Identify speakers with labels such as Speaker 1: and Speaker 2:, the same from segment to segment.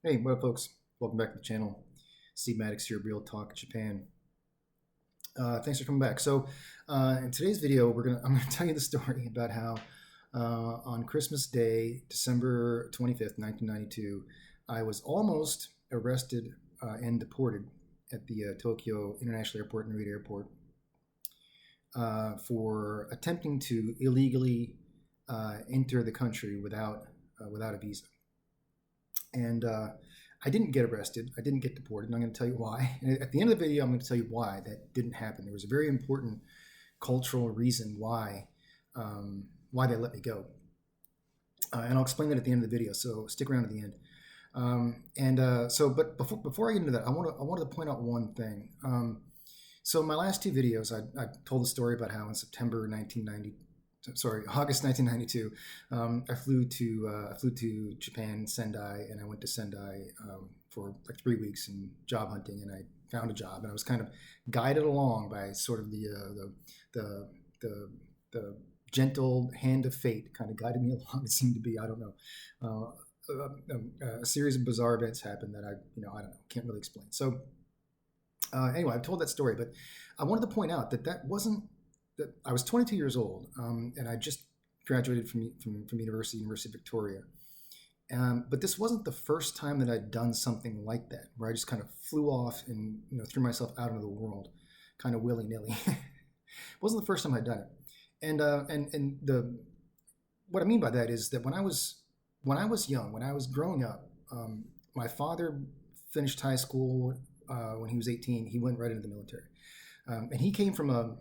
Speaker 1: Hey, what up, folks? Welcome back to the channel. Steve Maddox here, Real Talk Japan. Thanks for coming back. In today's video, I'm gonna tell you the story about how on Christmas Day, December 25th, 1992, I was almost arrested and deported at the Tokyo International Airport, Narita Airport, for attempting to illegally enter the country without a visa. And I didn't get arrested. I didn't get deported. And I'm going to tell you why. And at the end of the video, I'm going to tell you why that didn't happen. There was a very important cultural reason why they let me go. And I'll explain that at the end of the video. So stick around to the end. But before I get into that, I wanted to point out one thing. So in my last two videos, I told the story about how in August 1992, I flew to Japan, Sendai, and I went to Sendai for like 3 weeks in job hunting, and I found a job, and I was kind of guided along by sort of the gentle hand of fate, kind of guided me along. It seemed to be, I don't know. A series of bizarre events happened that I don't know, can't really explain. So anyway, I've told that story, but I wanted to point out that I was 22 years old, and I just graduated from University of Victoria. But this wasn't the first time that I'd done something like that, where I just kind of flew off and threw myself out into the world, kind of willy nilly. It wasn't the first time I'd done it, and what I mean by that is that when I was young, when I was growing up, my father finished high school when he was 18. He went right into the military, and he came from a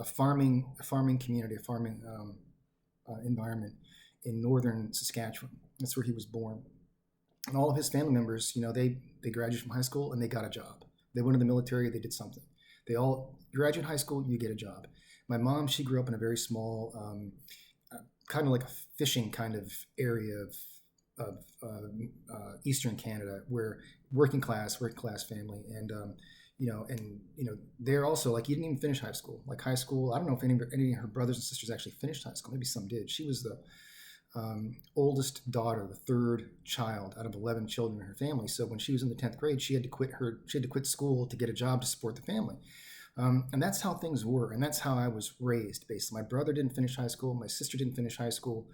Speaker 1: farming community, a farming environment in northern Saskatchewan. That's where he was born. And all of his family members, they graduated from high school and they got a job. They went to the military, they did something. They all graduate high school, you get a job. My mom, she grew up in a very small, kind of like a fishing kind of area of Eastern Canada, where working class family, and they're also like, you didn't even finish high school. Like high school, I don't know if any of her brothers and sisters actually finished high school. Maybe some did. She was the oldest daughter, the third child out of 11 children in her family. So when she was in the 10th grade, she had to quit school to get a job to support the family. And that's how things were, and that's how I was raised. Basically, my brother didn't finish high school. My sister didn't finish high school.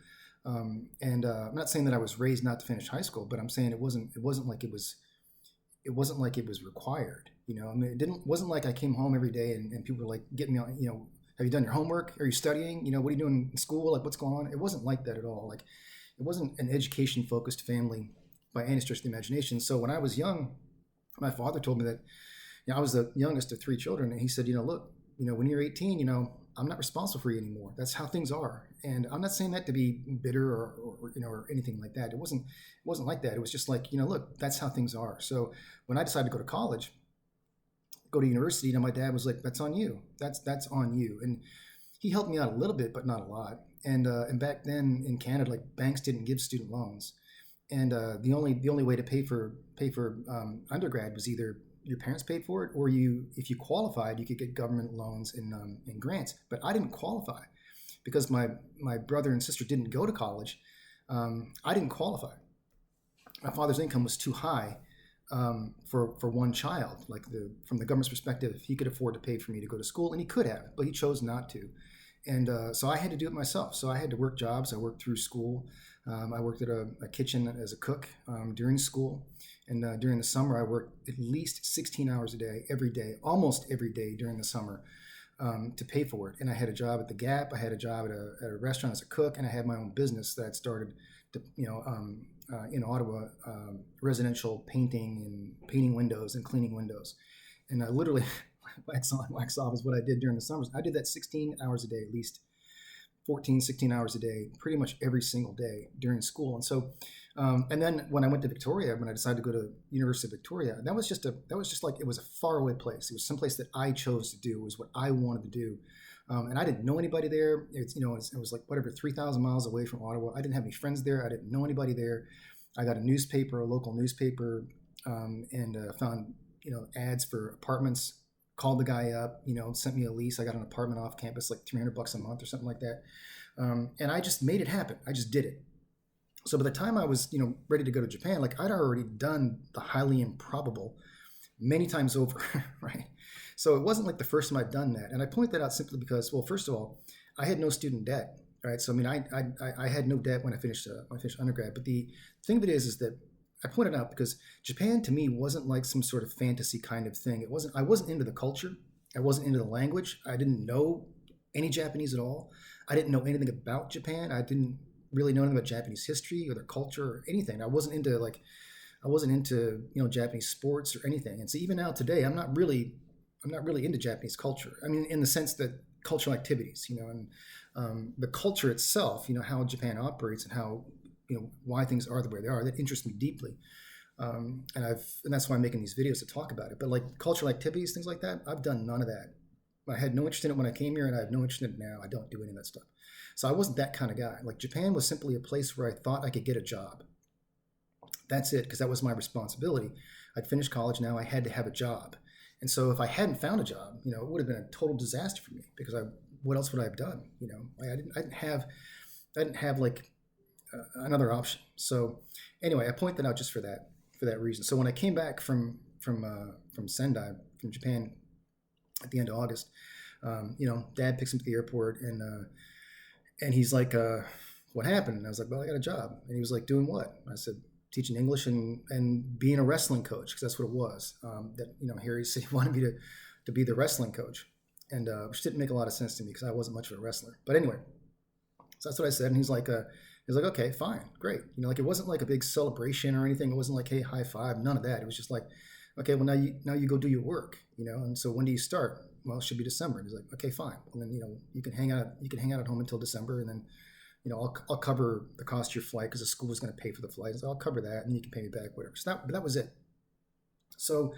Speaker 1: I'm not saying that I was raised not to finish high school, but I'm saying it wasn't like it was required. I mean, wasn't like I came home every day and people were like getting me on, have you done your homework? Are you studying? What are you doing in school? Like, what's going on? It wasn't like that at all. Like, it wasn't an education focused family by any stretch of the imagination. So when I was young, my father told me that, I was the youngest of three children. And he said, look, when you're 18, I'm not responsible for you anymore. That's how things are. And I'm not saying that to be bitter or anything like that. It wasn't like that. It was just like, look, that's how things are. So when I decided to go to college, go to university, my dad was like, that's on you. That's on you. And he helped me out a little bit, but not a lot. And back then in Canada, like, banks didn't give student loans. And the only way to pay for undergrad was either your parents paid for it, or if you qualified, you could get government loans and grants. But I didn't qualify because my brother and sister didn't go to college. I didn't qualify. My father's income was too high for one child. Like, from the government's perspective, he could afford to pay for me to go to school, and he could have, but he chose not to. And so I had to do it myself. So I had to work jobs. I worked through school. I worked at a kitchen as a cook during school. And during the summer, I worked at least 16 hours a day, every day, almost every day during the summer, to pay for it. And I had a job at the Gap. I had a job at a restaurant as a cook, and I had my own business that I'd started in Ottawa, residential painting and painting windows and cleaning windows. And I literally wax on, wax off is what I did during the summers. I did that 16 hours a day, at least 14, 16 hours a day, pretty much every single day during school. And so, and then when I went to Victoria, when I decided to go to University of Victoria, that was just like, it was a faraway place. It was someplace that I chose to do. It was what I wanted to do. And I didn't know anybody there. It was like, whatever, 3,000 miles away from Ottawa. I didn't have any friends there. I didn't know anybody there. I got a local newspaper, and found, ads for apartments, called the guy up, sent me a lease. I got an apartment off campus, like $300 a month or something like that. And I just made it happen. I just did it. So by the time I was, ready to go to Japan, like I'd already done the highly improbable many times over, right? So it wasn't like the first time I'd done that. And I point that out simply because, well, first of all, I had no student debt, right? So I mean, I had no debt when I finished undergrad. But the thing of it is that I pointed out because Japan to me wasn't like some sort of fantasy kind of thing. It wasn't. I wasn't into the culture. I wasn't into the language. I didn't know any Japanese at all. I didn't know anything about Japan. I didn't really know anything about Japanese history or their culture or anything. I wasn't into Japanese sports or anything. And so even now today, I'm not really into Japanese culture. I mean, in the sense that cultural activities, and the culture itself, how Japan operates and how why things are the way they are, that interests me deeply. And that's why I'm making these videos to talk about it. But like cultural activities, things like that, I've done none of that. I had no interest in it when I came here, and I have no interest in it now. I don't do any of that stuff. So I wasn't that kind of guy. Like Japan was simply a place where I thought I could get a job. That's it, because that was my responsibility. I'd finished college now. I had to have a job. And so if I hadn't found a job, it would have been a total disaster for me because what else would I have done? I didn't have like another option. So anyway, I point that out just for that reason. So when I came back from Sendai, from Japan at the end of August, Dad picks him to the airport and he's like, what happened? And I was like, well, I got a job. And he was like, doing what? I said, teaching English and being a wrestling coach, because that's what it was. Harry said he wanted me to be the wrestling coach, and which didn't make a lot of sense to me because I wasn't much of a wrestler. But anyway, so that's what I said, and he's like, okay, fine, great. Like it wasn't like a big celebration or anything. It wasn't like, hey, high five, none of that. It was just like, okay, well now you go do your work, And so when do you start? Well, it should be December. And he's like, okay, fine. And then you can hang out at home until December, and then I'll cover the cost of your flight because the school was going to pay for the flight. So I'll cover that, and you can pay me back, whatever. So that was it. So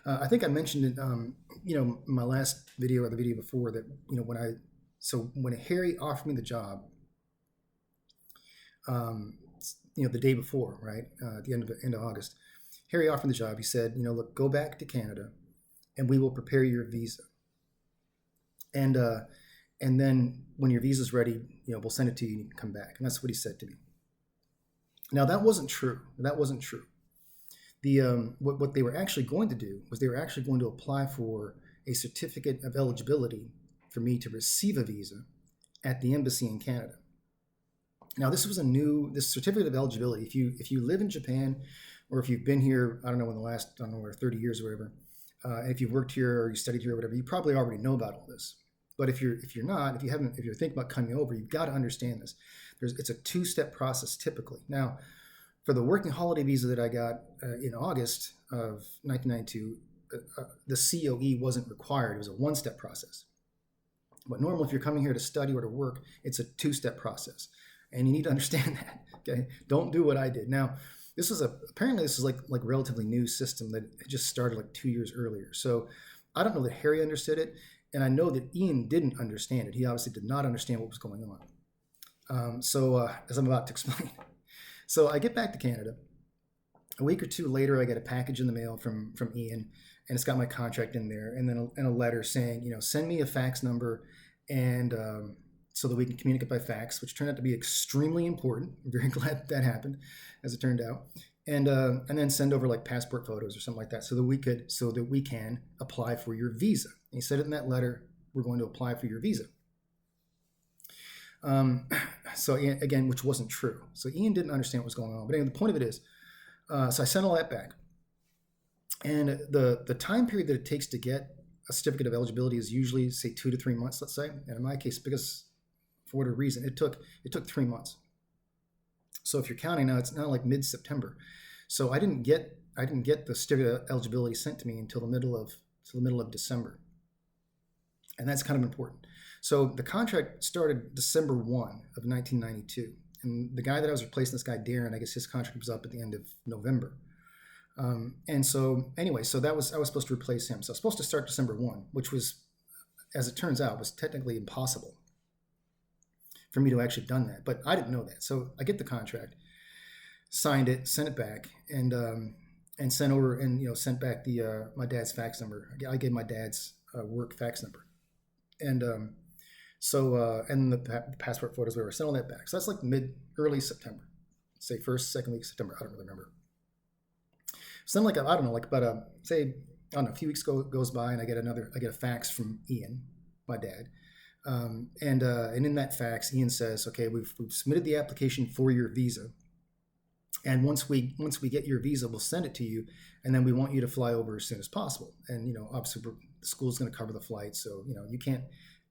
Speaker 1: I think I mentioned it, in my last video or the video before that, when Harry offered me the job, the day before, right, at the end of August, Harry offered me the job. He said, look, go back to Canada, and we will prepare your visa. And then when your visa's ready, we'll send it to you and you can come back. And that's what he said to me. Now that wasn't true. What they were actually going to do was they were actually going to apply for a certificate of eligibility for me to receive a visa at the embassy in Canada. Now this certificate of eligibility, if you live in Japan, or if you've been here, I don't know, in the last, 30 years or whatever, if you've worked here or you studied here or whatever, you probably already know about all this. But if you're thinking about coming over, you've got to understand this. It's a two-step process typically. Now, for the working holiday visa that I got in August of 1992, the COE wasn't required. It was a one-step process. But normally, if you're coming here to study or to work, it's a two-step process, and you need to understand that. Okay, don't do what I did. Now, apparently this is like relatively new system that just started like 2 years earlier. So I don't know that Harry understood it. And I know that Ian didn't understand it. He obviously did not understand what was going on. As I'm about to explain. So I get back to Canada. A week or two later, I get a package in the mail from Ian, and it's got my contract in there, and then a letter saying, send me a fax number, and so that we can communicate by fax, which turned out to be extremely important. I'm very glad that happened, as it turned out. And then send over like passport photos or something like that, so that we can apply for your visa. And he said it in that letter, we're going to apply for your visa. So again, which wasn't true. So Ian didn't understand what was going on. But anyway, the point of it is, so I sent all that back. And the time period that it takes to get a certificate of eligibility is usually, say, 2 to 3 months, let's say. And in my case, because for whatever reason, it took 3 months. So if you're counting now, it's now like mid-September. So I didn't get the certificate of eligibility sent to me until the middle of December. And that's kind of important. So the contract started December 1 of 1992. And the guy that I was replacing, this guy Darren, I guess his contract was up at the end of November. And so anyway, I was supposed to replace him. So I was supposed to start December 1, which was, as it turns out, was technically impossible for me to actually done that. But I didn't know that. So I get the contract, signed it, sent it back, and sent over and sent back the my dad's fax number. I gave my dad's work fax number, and and the passport photos, whatever. Sent all that back. So that's like early September. say first, second week of September. I don't really remember. So then, like, I don't know, like about say, I don't know, a few weeks goes by, and I get a fax from Ian, my dad, and in that fax, Ian says, okay, we've submitted the application for your visa, and once we get your visa, we'll send it to you, and then we want you to fly over as soon as possible. And obviously, the school's going to cover the flight, so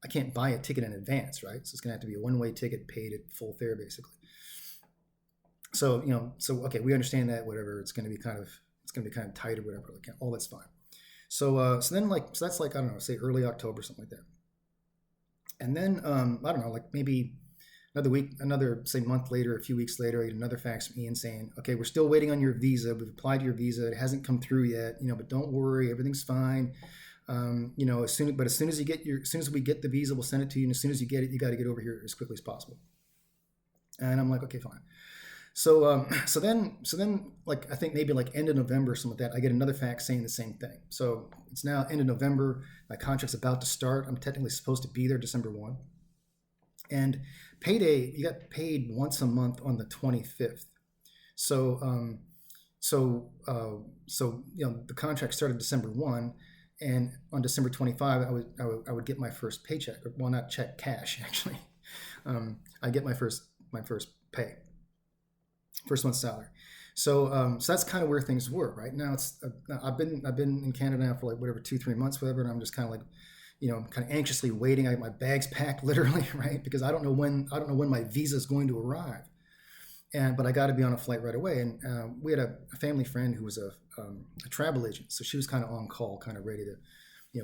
Speaker 1: I can't buy a ticket in advance, right? So it's going to have to be a one-way ticket, paid at full fare, basically. So okay, we understand that. Whatever, it's going to be kind of tight or whatever. Like, all that's fine. So then so that's like, I don't know, say early October, something like that. And then I don't know, like maybe another say month later, a few weeks later, I get another fax from Ian saying, okay, we're still waiting on your visa. We've applied to your visa. It hasn't come through yet, but don't worry, everything's fine. As soon as we get the visa, we'll send it to you. And as soon as you get it, you got to get over here as quickly as possible. And I'm like, okay, fine. So then, like, I think maybe like end of November or something like that, I get another fax saying the same thing. So it's now end of November. My contract's about to start. I'm technically supposed to be there December 1. And payday, you got paid once a month on the 25th. So the contract started December 1, and on December 25, I would get my first paycheck. Well, not check, cash actually. I get my first pay. First month's salary. So that's kind of where things were. Right now, I've been in Canada now for like whatever 2-3 months, whatever, and I'm just kind of like, kind of anxiously waiting. I have my bags packed, literally, right, because I don't know when my visa is going to arrive, but I got to be on a flight right away. And we had a family friend who was a travel agent, so she was kind of on call, kind of ready to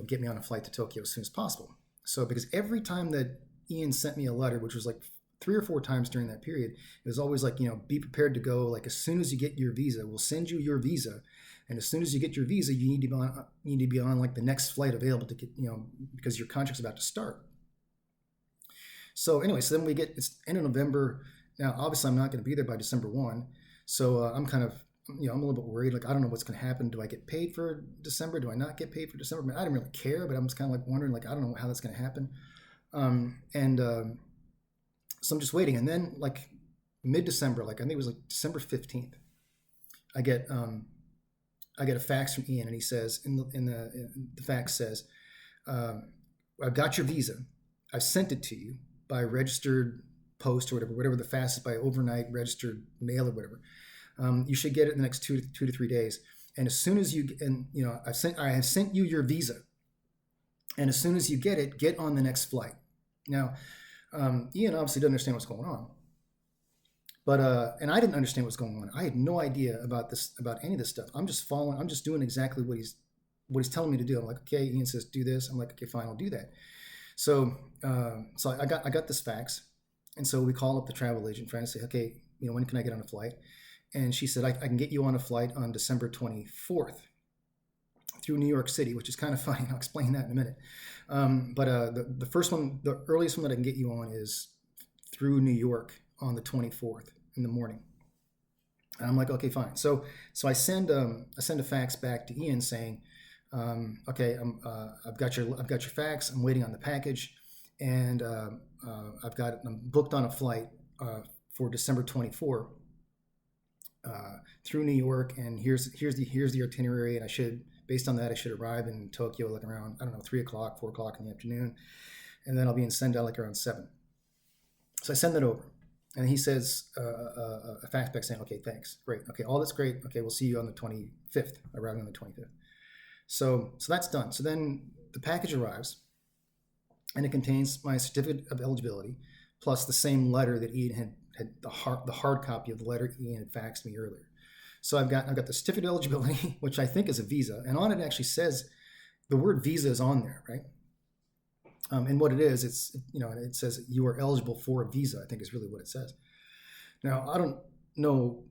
Speaker 1: get me on a flight to Tokyo as soon as possible. So because every time that Ian sent me a letter, which was like 3 or 4 times during that period, it was always like, be prepared to go. Like, as soon as you get your visa, we'll send you your visa. And as soon as you get your visa, you need to be on like the next flight available to get, because your contract's about to start. So anyway, so then it's end of November. Now, obviously, I'm not going to be there by December 1. So I'm kind of, I'm a little bit worried. Like, I don't know what's going to happen. Do I get paid for December? Do I not get paid for December? I mean, I didn't really care, but I'm just kind of like wondering, like, I don't know how that's going to happen. So I'm just waiting, and then like mid-December, like I think it was like December 15th, I get a fax from Ian, and he says in the fax says, I've got your visa. I've sent it to you by registered post or whatever the fastest, by overnight registered mail or whatever. You should get it in the next 2 to 3 days. And as soon as I have sent you your visa, and as soon as you get it, get on the next flight. Now, Ian obviously doesn't understand what's going on, but and I didn't understand what's going on. I had no idea about any of this stuff. I'm just doing exactly what he's telling me to do. I'm like, okay. Ian says do this. I'm like, okay, fine, I'll do that. So I got this fax, and so we call up the travel agent trying to say, okay, when can I get on a flight? And she said, I can get you on a flight on December 24th through New York City, which is kind of funny. I'll explain that in a minute. But the first one, the earliest one that I can get you on is through New York on the 24th in the morning. And I'm like, okay, fine. So I send a fax back to Ian saying, okay, I've got your fax. I'm waiting on the package, and I'm booked on a flight for December 24 through New York, and here's the itinerary, and based on that, I should arrive in Tokyo like around, I don't know, 3 o'clock, 4 o'clock in the afternoon, and then I'll be in Sendai like around 7. So I send that over, and he says a fax back saying, okay, thanks, great, okay, all that's great, okay, we'll see you on the 25th, arriving on the 25th. So that's done. So then the package arrives, and it contains my certificate of eligibility, plus the same letter that Ian had the hard copy of the letter Ian had faxed me earlier. So I've got the certificate of eligibility, which I think is a visa, and on it actually says the word visa is on there, right? And what it is, it says you are eligible for a visa, I think is really what it says. Now, I don't know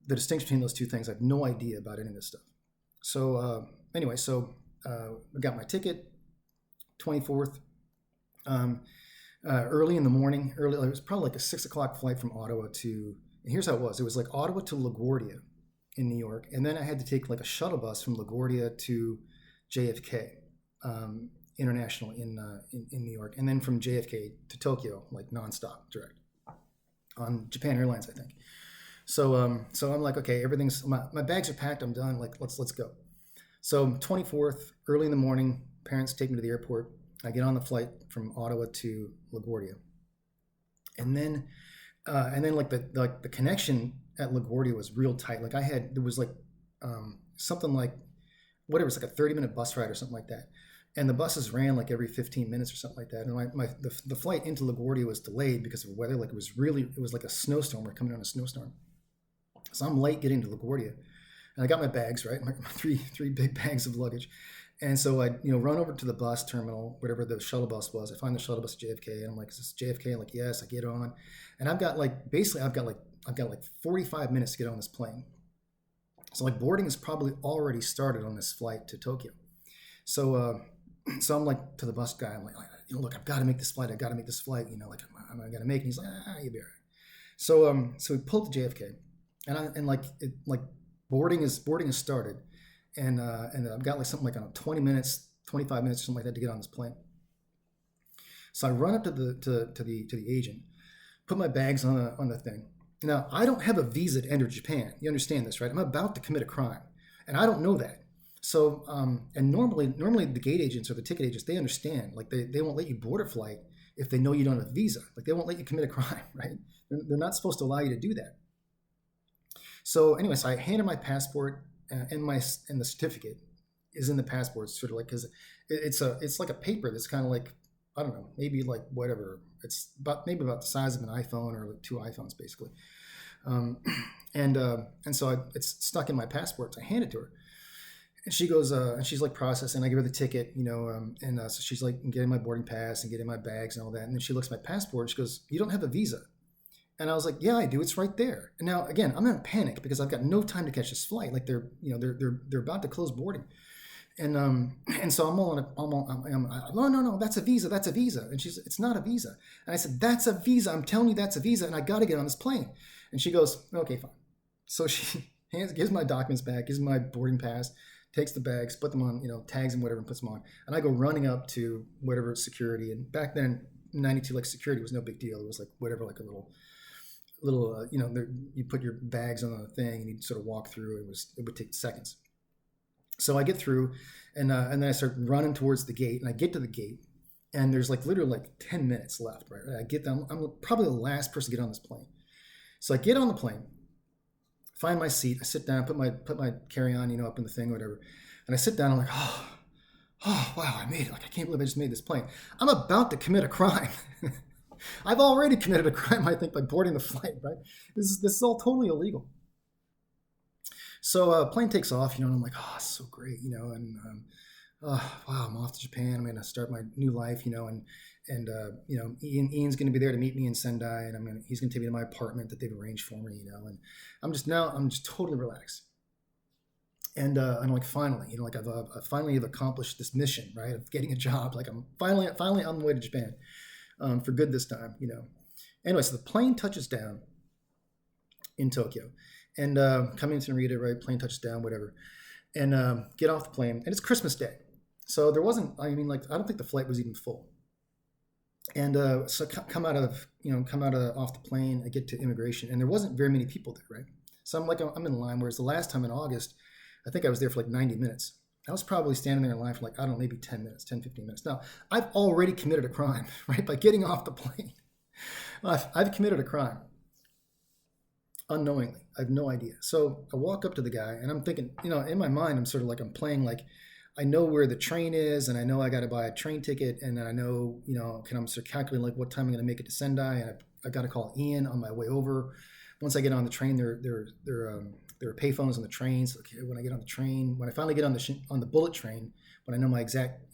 Speaker 1: the distinction between those two things. I have no idea about any of this stuff. So anyway, I got my ticket, 24th, early in the morning. It was probably like a 6 o'clock flight from Ottawa to, and here's how it was. It was like Ottawa to LaGuardia in New York, and then I had to take like a shuttle bus from LaGuardia to JFK International in New York, and then from JFK to Tokyo, like nonstop, direct on Japan Airlines, I think. So I'm like, okay, everything's my bags are packed. I'm done. Like, let's go. So 24th, early in the morning, parents take me to the airport. I get on the flight from Ottawa to LaGuardia, and then like the connection at LaGuardia was real tight. Like there was like something like whatever, it's like a 30-minute bus ride or something like that. And the buses ran like every 15 minutes or something like that. And the flight into LaGuardia was delayed because of weather. Like it was like a snowstorm. We're coming on a snowstorm. So I'm late getting to LaGuardia. And I got my bags, right? My three big bags of luggage. And so I, run over to the bus terminal, whatever the shuttle bus was. I find the shuttle bus at JFK, and I'm like, "Is this JFK?" I'm like, "Yes." I get on, and I've got like 45 minutes to get on this plane. So like boarding has probably already started on this flight to Tokyo. So so I'm like to the bus guy. I'm like, "Look, I've got to make this flight. I got to make this flight. Like I'm gonna make it." And he's like, "You'll be all right." So we pulled to JFK, and boarding is started. And I've got like something like 20 minutes, 25 minutes, something like that to get on this plane. So I run up to the agent, put my bags on the thing. Now I don't have a visa to enter Japan. You understand this, right? I'm about to commit a crime, and I don't know that. So and normally the gate agents or the ticket agents, they understand. Like they won't let you board a flight if they know you don't have a visa. Like they won't let you commit a crime, right? They're not supposed to allow you to do that. So anyway, so I handed my passport and the certificate is in the passport, sort of like, because it's like a paper that's kind of like, I don't know, maybe like whatever, it's maybe about the size of an iPhone or like 2 iPhones basically. And so it's stuck in my passport. So I hand it to her, and she goes and she's like processing. I give her the ticket, so she's like getting my boarding pass and getting my bags and all that. And then she looks at my passport and she goes, "You don't have a visa." And I was like, "Yeah, I do. It's right there." And now, again, I'm in a panic because I've got no time to catch this flight. Like they're about to close boarding, and so no, that's a visa, that's a visa. And she's, "It's not a visa." And I said, "That's a visa. I'm telling you, that's a visa, and I got to get on this plane." And she goes, "Okay, fine." So she gives my documents back, gives my boarding pass, takes the bags, put them on, tags and whatever, and puts them on. And I go running up to whatever security. And back then, 92, like security was no big deal. It was like whatever, like a little you put your bags on the thing and you sort of walk through. It would take seconds. So I get through, and then I start running towards the gate, and I get to the gate, and there's like literally like 10 minutes left. Right, I get them. I'm probably the last person to get on this plane. So I get on the plane, find my seat, I sit down, put my carry-on, up in the thing, or whatever, and I sit down. I'm like, oh wow, I made it! Like I can't believe I just made this plane. I'm about to commit a crime. I've already committed a crime, I think, by boarding the flight, right? This is all totally illegal. So plane takes off, and I'm like, oh, it's so great, and wow, I'm off to Japan. I'm going to start my new life, and Ian's going to be there to meet me in Sendai, and he's going to take me to my apartment that they've arranged for me, and I'm just totally relaxed. And I'm like, finally, like I've finally have accomplished this mission, right, of getting a job. Like I'm finally on the way to Japan. For good this time, Anyway, so the plane touches down in Tokyo, and coming to Narita, right? Plane touches down, whatever, and get off the plane, and it's Christmas Day, so there wasn't. I don't think the flight was even full. And so come out of off the plane, I get to immigration, and there wasn't very many people there, right? So I'm in line. Whereas the last time in August, I think I was there for like 90 minutes. I was probably standing there in line for like, I don't know, maybe 10 minutes, 10, 15 minutes. Now, I've already committed a crime, right? By getting off the plane. I've committed a crime unknowingly. I have no idea. So I walk up to the guy, and I'm thinking, in my mind, I'm sort of like, I'm playing like, I know where the train is, and I know I got to buy a train ticket, and then I know, I'm sort of calculating like what time I'm going to make it to Sendai, and I got to call Ian on my way over. Once I get on the train, there are payphones on the trains. Okay, when I get on the train, when I finally get on the bullet train, when I know my exact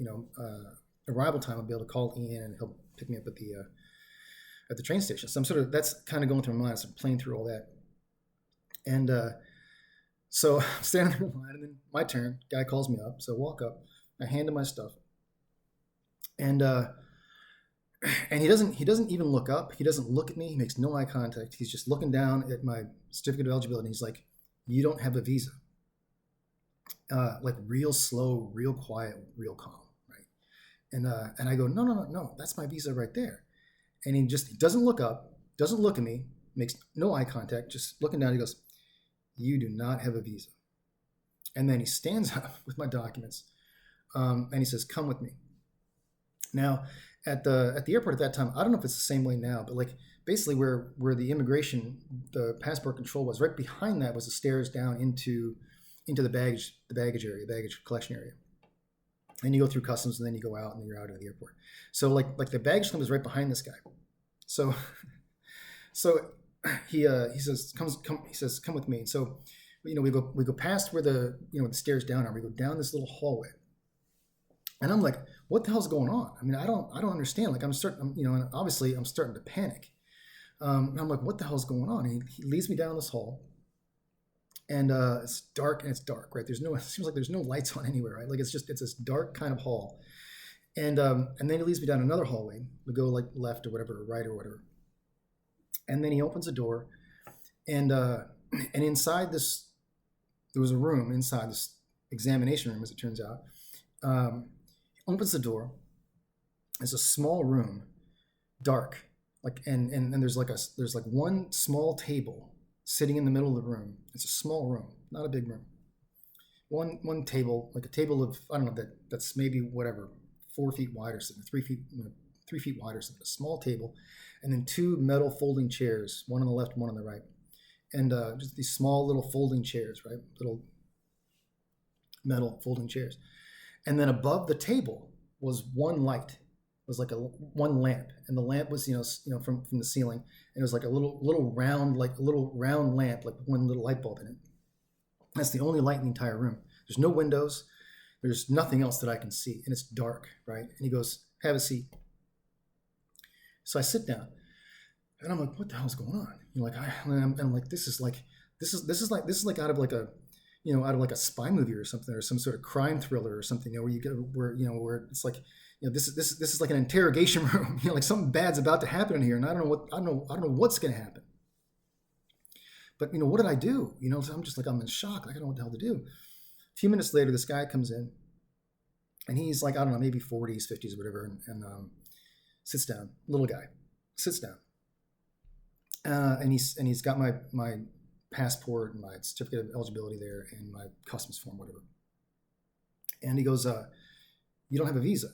Speaker 1: arrival time, I'll be able to call Ian, and he'll pick me up at the train station. So that's kind of going through my mind. So I'm playing through all that, and so I'm standing there in line, and then my turn. Guy calls me up, so I walk up, I hand him my stuff, and he doesn't even look up. He doesn't look at me. He makes no eye contact. He's just looking down at my certificate of eligibility. He's like, "You don't have a visa." Like real slow, real quiet, real calm, right? And I go, no, that's my visa right there. And he doesn't look up, doesn't look at me, makes no eye contact, just looking down. He goes, "You do not have a visa." And then he stands up with my documents, and he says, "Come with me." Now, at the airport at that time, I don't know if it's the same way now, but like basically where the immigration, the passport control was, right behind that was the stairs down into the baggage area, baggage collection area. And you go through customs, and then you go out, and then you're out of the airport. So like the baggage claim was right behind this guy. So he says, come with me. And so we go past where the stairs down are. We go down this little hallway. And I'm like, what the hell's going on? I mean, I don't understand. Like and obviously I'm starting to panic. And I'm like, what the hell's going on? And he leads me down this hall, and it's dark, right? It seems like there's no lights on anywhere, right? Like it's this dark kind of hall. And then he leads me down another hallway. We go like left or whatever, or right or whatever. And then he opens a door, and inside this, there was a room inside this examination room, as it turns out. Opens the door. It's a small room, dark, like and there's like one small table sitting in the middle of the room. It's a small room, not a big room. One table, like a table of, I don't know, that's maybe whatever, 4 feet wide or something, 3 feet wide or something. A small table, and then 2 metal folding chairs, one on the left, one on the right, and just these small little folding chairs, right? Little metal folding chairs. And then above the table was one light. It was like one lamp, and the lamp was from the ceiling, and it was like a little round lamp, like one little light bulb in it. That's the only light in the entire room. There's no windows. There's nothing else that I can see, and it's dark, right? And he goes, "Have a seat." So I sit down, and I'm like, "What the hell's going on?" I'm like, this is like out of like a out of like a spy movie or something, or some sort of crime thriller or something, where it's like, this is like an interrogation room, like something bad's about to happen in here, and I don't know what's going to happen. But what did I do? So I'm just like, I'm in shock. Like, I don't know what the hell to do. A few minutes later, this guy comes in, and he's like, I don't know, maybe 40s, 50s, or whatever, and sits down. Little guy sits down, and he's got my passport and my certificate of eligibility there, and my customs form, whatever. And he goes, "You don't have a visa."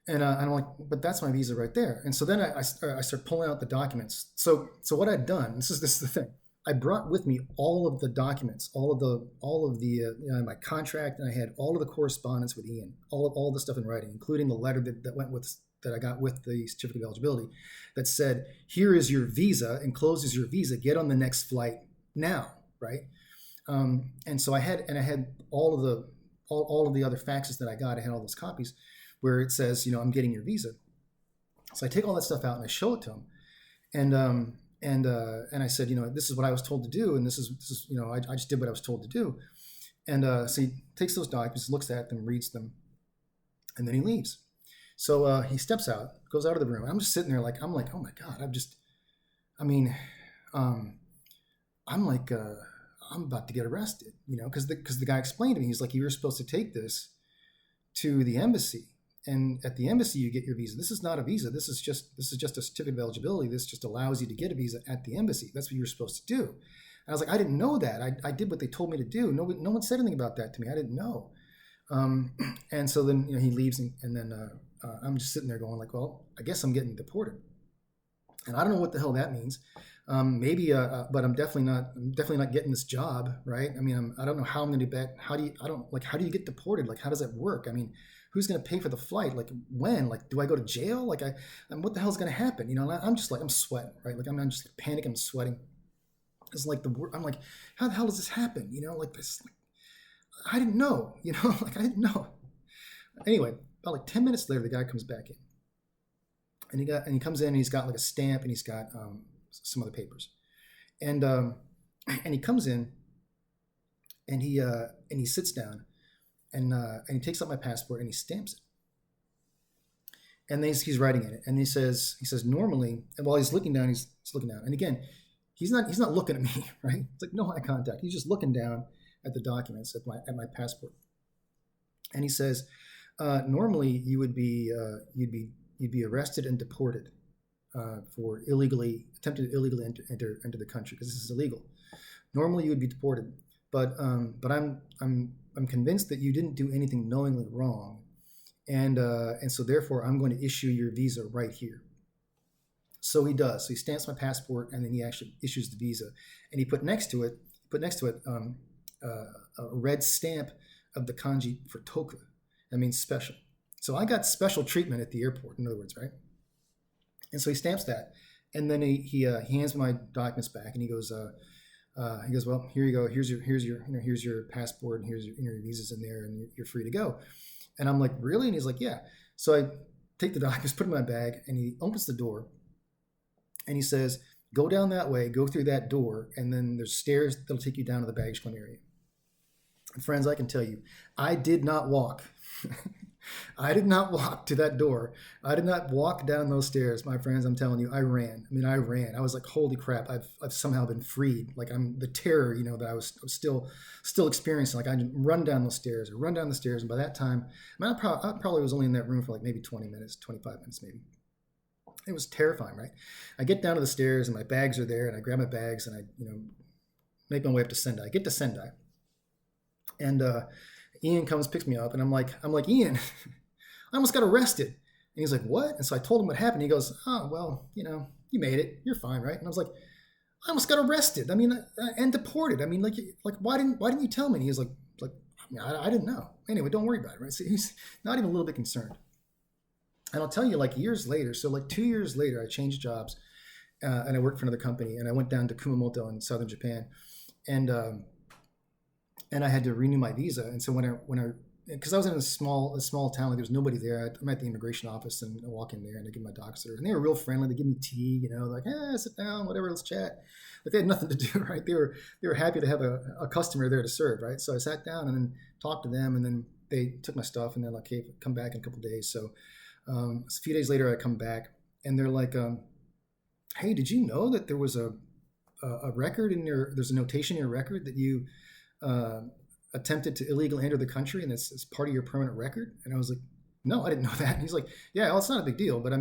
Speaker 1: And I'm like, "But that's my visa right there." And so then I start pulling out the documents. So what I'd done, this is the thing. I brought with me all of the documents, all of the my contract, and I had all of the correspondence with Ian, all the stuff in writing, including the letter that I got with the certificate of eligibility, that said, "Here is your visa, encloses your visa. Get on the next flight now," right? And so I had all of the other faxes that I got. I had all those copies where it says, "I'm getting your visa." So I take all that stuff out and I show it to him, and I said, "This is what I was told to do, and this is I just did what I was told to do." And so he takes those documents, looks at them, reads them, and then he leaves. So he steps out, goes out of the room. I'm just sitting there like, I'm like, oh my God, I'm like, I'm about to get arrested, because the guy explained to me, he's like, "You were supposed to take this to the embassy, and at the embassy you get your visa. This is not a visa. This is just a certificate of eligibility. This just allows you to get a visa at the embassy. That's what you were supposed to do." And I was like, I didn't know that. I did what they told me to do. No one said anything about that to me. I didn't know. And so then he leaves, and then I'm just sitting there going like, well, I guess I'm getting deported, and I don't know what the hell that means. Maybe, but I'm definitely not getting this job, right? I mean, I don't know how I'm going to do that. How do you get deported? Like, how does that work? I mean, who's going to pay for the flight? Like, when? Like, do I go to jail? Like, what the hell's going to happen? And I'm just like, I'm sweating, right? Like, I'm just panicking, I'm sweating. It's like I'm like, how the hell does this happen? Like this. Like, I didn't know. Like I didn't know. Anyway, about like 10 minutes later, the guy comes back in, and he comes in, and he's got like a stamp, and he's got some other papers, and he comes in, and he sits down, and he takes out my passport and he stamps it, and then he's writing in it, and he says normally, and while he's looking down, and again, he's not looking at me, right? It's like no eye contact. He's just looking down at the documents, at my passport, and he says, normally you'd be arrested and deported for attempted to illegally enter the country, because this is illegal. Normally, you would be deported, but I'm convinced that you didn't do anything knowingly wrong, and so therefore I'm going to issue your visa right here. So he does. So he stamps my passport, and then he actually issues the visa, and he put next to it a red stamp of the kanji for toku. That means special. So I got special treatment at the airport, in other words, right? And so he stamps that, and then he hands me my documents back, and he goes, well, here you go. Here's your passport, and here's your visas in there, and you're free to go. And I'm like, really? And he's like, yeah. So I take the documents, put them in my bag, and he opens the door, and he says, go down that way, go through that door, and then there's stairs that'll take you down to the baggage claim area. And friends, I can tell you, I did not walk. I did not walk to that door. I did not walk down those stairs, my friends. I'm telling you, I ran. I ran. I was like, holy crap! I've somehow been freed. Like, I'm the terror, that I was still experiencing. Like, I run down those stairs, and by that time, I probably was only in that room for like maybe 20 minutes, 25 minutes, maybe. It was terrifying, right? I get down to the stairs, and my bags are there, and I grab my bags, and I make my way up to Sendai. I get to Sendai, and Ian comes, picks me up, and I'm like, Ian, I almost got arrested. And he's like, what? And so I told him what happened. He goes, oh, well, you made it. You're fine, right? And I was like, I almost got arrested. And deported. Why didn't you tell me? And he was like, I didn't know. Anyway, don't worry about it, right? So he's not even a little bit concerned. And I'll tell you, like, years later, so like 2 years later, I changed jobs, and I worked for another company, and I went down to Kumamoto in southern Japan, and I had to renew my visa. And so because I was in a small town, like there was nobody there. I'm at the immigration office, and I walk in there, and I give my docs there, and they were real friendly. They give me tea, like, sit down, whatever, let's chat. But they had nothing to do, right? They were happy to have a customer there to serve, right? So I sat down and then talked to them, and then they took my stuff, and they're like, hey, come back in a couple of days. So a few days later, I come back, and they're like, hey, did you know that there was a record there's a notation in your record that you attempted to illegally enter the country, and it's part of your permanent record? And I was like, no, I didn't know that. And he's like, yeah, well, it's not a big deal, but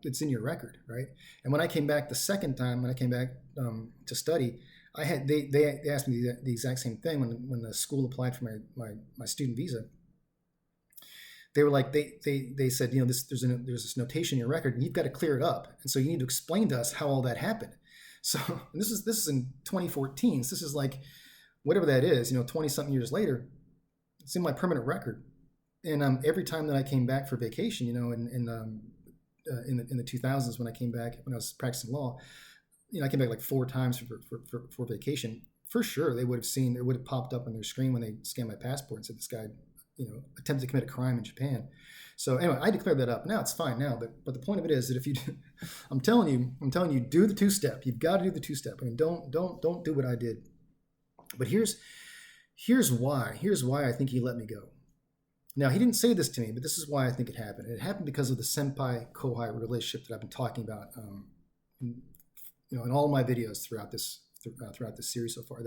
Speaker 1: it's in your record, right? And when I came back the second time, to study, they asked me the exact same thing when the school applied for my student visa. They were like, they said, there's this notation in your record, and you've got to clear it up, and so you need to explain to us how all that happened. So this is in 2014. So this is like, whatever that is, 20 something years later, it's in my permanent record. And every time that I came back for vacation, in the 2000s, when I came back, when I was practicing law, I came back like 4 times for vacation. For sure, it would have popped up on their screen when they scanned my passport and said this guy, attempted to commit a crime in Japan. So anyway, I declared that up. Now it's fine now, but the point of it is that if you, I'm telling you, do the 2-step. You've got to do the 2-step. Don't do what I did. But here's why. Here's why I think he let me go. Now, he didn't say this to me, but this is why I think it happened. It happened because of the Senpai-Kohai relationship that I've been talking about, in all my videos throughout this series so far.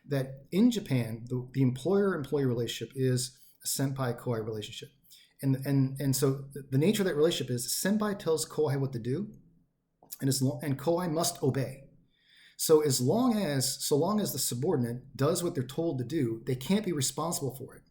Speaker 1: That in Japan, the employer-employee relationship is a Senpai-Kohai relationship, and so the nature of that relationship is Senpai tells Kohai what to do, and Kohai must obey. So long as the subordinate does what they're told to do, they can't be responsible for it.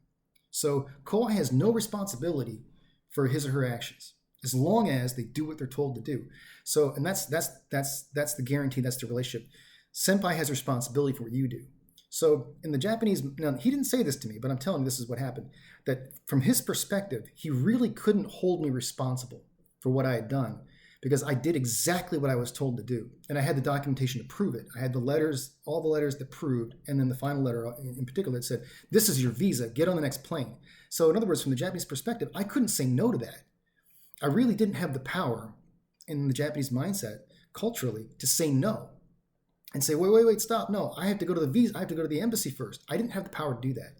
Speaker 1: So Kohai has no responsibility for his or her actions as long as they do what they're told to do. So, and that's the guarantee. That's the relationship. Senpai has responsibility for what you do. So in the Japanese, now he didn't say this to me, but I'm telling you this is what happened. That from his perspective, he really couldn't hold me responsible for what I had done, because I did exactly what I was told to do. And I had the documentation to prove it. I had the letters, all the letters that proved, and then the final letter in particular that said, this is your visa, get on the next plane. So in other words, from the Japanese perspective, I couldn't say no to that. I really didn't have the power in the Japanese mindset, culturally, to say no and say, wait, stop. No, I have to go to the visa. I have to go to the embassy first. I didn't have the power to do that.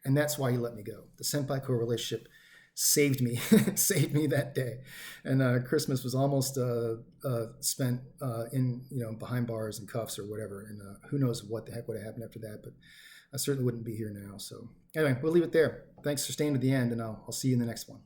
Speaker 1: And that's why he let me go. The Senpai-Kohai relationship saved me that day. And Christmas was almost spent in behind bars and cuffs or whatever. And who knows what the heck would have happened after that, but I certainly wouldn't be here now. So anyway, we'll leave it there. Thanks for staying to the end, and I'll see you in the next one.